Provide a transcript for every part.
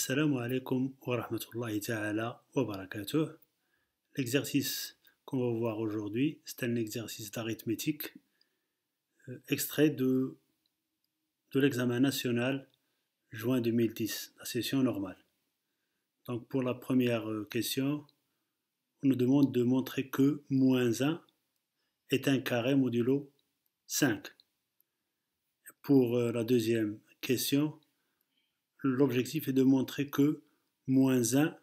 Assalamu alaikum wa rahmatullahi ta'ala wa barakatuh. L'exercice qu'on va voir aujourd'hui, c'est un exercice d'arithmétique extrait de l'examen national juin 2010, la session normale. Donc pour la première question, on nous demande de montrer que moins 1 est un carré modulo 5. Pour la deuxième question, l'objectif est de montrer que moins 1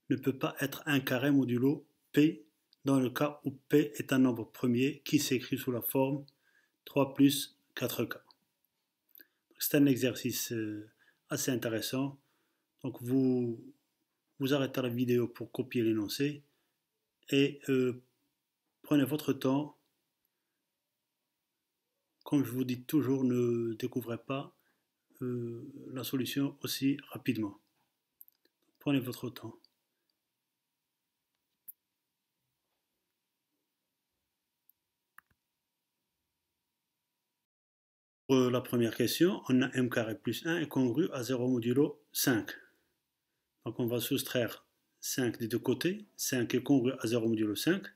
ne peut pas être un carré modulo P dans le cas où P est un nombre premier qui s'écrit sous la forme 3 plus 4K. C'est un exercice assez intéressant. Donc vous arrêtez la vidéo pour copier l'énoncé et prenez votre temps. Comme je vous dis toujours, ne découvrez pas la solution aussi rapidement. Prenez votre temps. Pour la première question, on a m carré plus 1 est congru à 0 modulo 5. Donc on va soustraire 5 des deux côtés. 5 est congru à 0 modulo 5.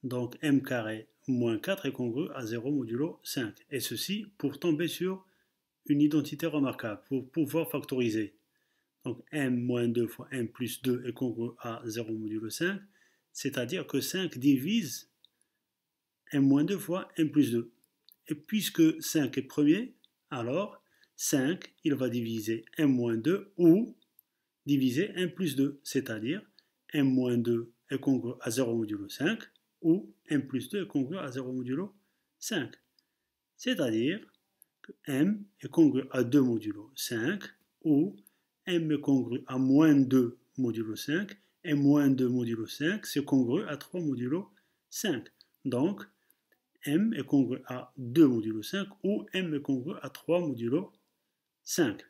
Donc m carré moins 4 est congru à 0 modulo 5. Et ceci pour tomber sur une identité remarquable, pour pouvoir factoriser. Donc m moins 2 fois m plus 2 est congru à 0 modulo 5. C'est-à-dire que 5 divise m moins 2 fois m plus 2. Et puisque 5 est premier, alors 5, il va diviser m-2 ou diviser m plus 2, c'est-à-dire m-2 est congru à 0 modulo 5 ou m plus 2 est congru à 0 modulo 5. C'est-à-dire que m est congru à 2 modulo 5 ou m est congru à moins 2 modulo 5 et moins 2 modulo 5 c'est congru à 3 modulo 5. Donc, m est congru à 2 modulo 5 ou m est congru à 3 modulo 5.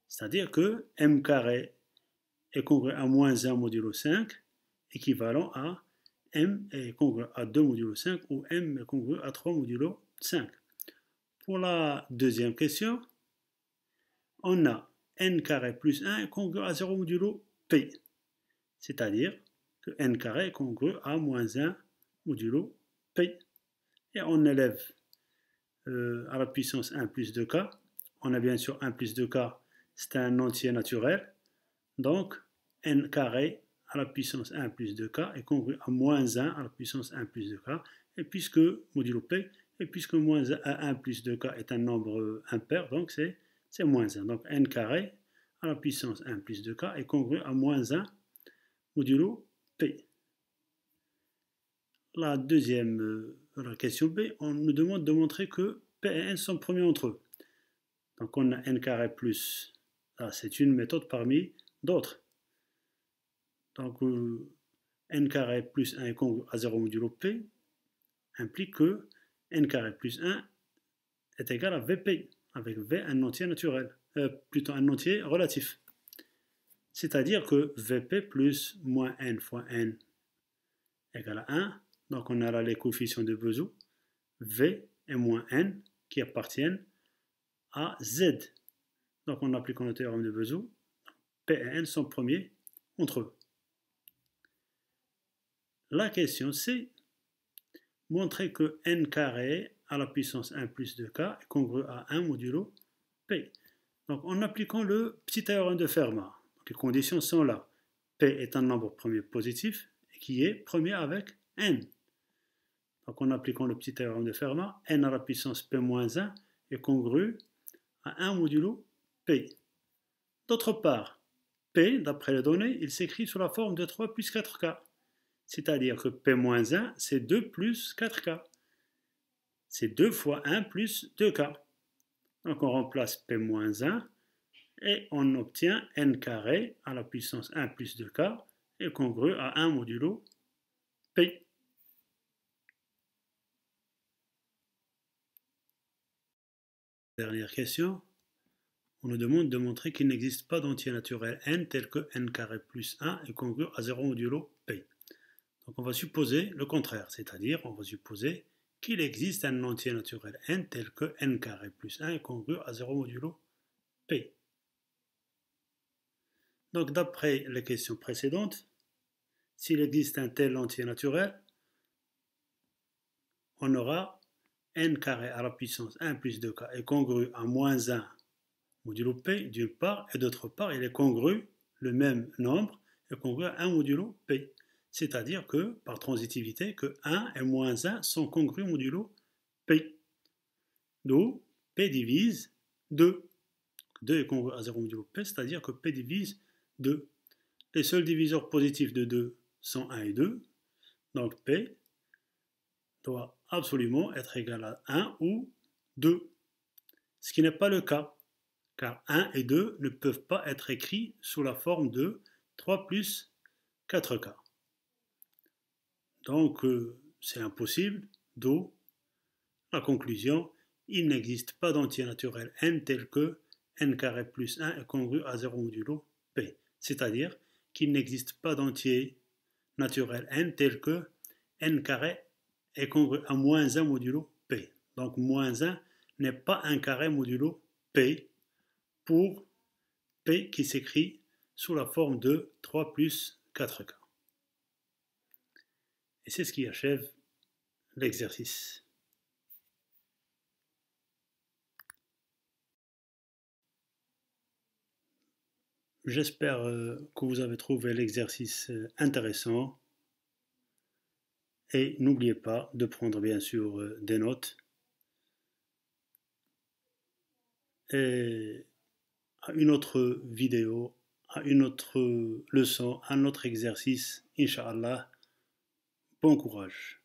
C'est-à-dire que m carré est congru à moins 1 modulo 5, équivalent à m est congru à 2 modulo 5 ou m est congru à 3 modulo 5. Pour la deuxième question, on a n carré plus 1 est congru à 0 modulo p. C'est-à-dire que n carré est congru à moins 1 modulo p. Et on élève à la puissance 1 plus 2k. On a bien sûr 1 plus 2k, c'est un entier naturel. Donc, n carré à la puissance 1 plus 2k est congru à moins 1 à la puissance 1 plus 2k. Et puisque, modulo p, et puisque moins 1 plus 2k est un nombre impair, donc c'est moins 1. Donc, n carré à la puissance 1 plus 2k est congru à moins 1 modulo p. La deuxième, la question B, on nous demande de montrer que P et N sont premiers entre eux. Donc on a N carré plus, c'est une méthode parmi d'autres. Donc N carré plus 1 est congru à 0 modulo P implique que N carré plus 1 est égal à VP, avec V un entier naturel, plutôt un entier relatif. C'est-à-dire que VP plus moins N fois N égale à 1. Donc on a là les coefficients de Bezout, V et moins N, qui appartiennent à Z. Donc en appliquant le théorème de Bezout, P et N sont premiers entre eux. La question c'est montrer que N carré à la puissance 1 plus 2K est congru à 1 modulo P. Donc en appliquant le petit théorème de Fermat, les conditions sont là. P est un nombre premier positif et qui est premier avec N. Donc en appliquant le petit théorème de Fermat, n à la puissance p-1 est congru à 1 modulo p. D'autre part, p, d'après les données, il s'écrit sous la forme de 3 plus 4k. C'est-à-dire que p-1, c'est 2 plus 4k. C'est 2 fois 1 plus 2k. Donc on remplace p-1 et on obtient n carré à la puissance 1 plus 2k est congru à 1 modulo p. Dernière question, on nous demande de montrer qu'il n'existe pas d'entier naturel n tel que n carré plus 1 est congru à 0 modulo p. Donc on va supposer le contraire, c'est-à-dire on va supposer qu'il existe un entier naturel n tel que n carré plus 1 est congru à 0 modulo p. Donc d'après les questions précédentes, s'il existe un tel entier naturel, on aura n carré à la puissance 1 plus 2k est congru à moins 1 modulo p d'une part, et d'autre part, il est congru, le même nombre, est congru à 1 modulo p. C'est-à-dire que, par transitivité, que 1 et moins 1 sont congrus modulo p. D'où p divise 2. 2 est congru à 0 modulo p, c'est-à-dire que p divise 2. Les seuls diviseurs positifs de 2 sont 1 et 2, donc p doit absolument être égal à 1 ou 2, ce qui n'est pas le cas, car 1 et 2 ne peuvent pas être écrits sous la forme de 3 plus 4k. Donc c'est impossible, d'où la conclusion, il n'existe pas d'entier naturel n tel que n carré plus 1 est congru à 0 modulo p, c'est-à-dire qu'il n'existe pas d'entier naturel n tel que n carré est congru à moins 1 modulo p. Donc moins 1 n'est pas un carré modulo p pour p qui s'écrit sous la forme de 3 plus 4k. Et c'est ce qui achève l'exercice. J'espère que vous avez trouvé l'exercice intéressant. Et n'oubliez pas de prendre bien sûr des notes. Et à une autre vidéo, à une autre leçon, à un autre exercice, Inch'Allah. Bon courage.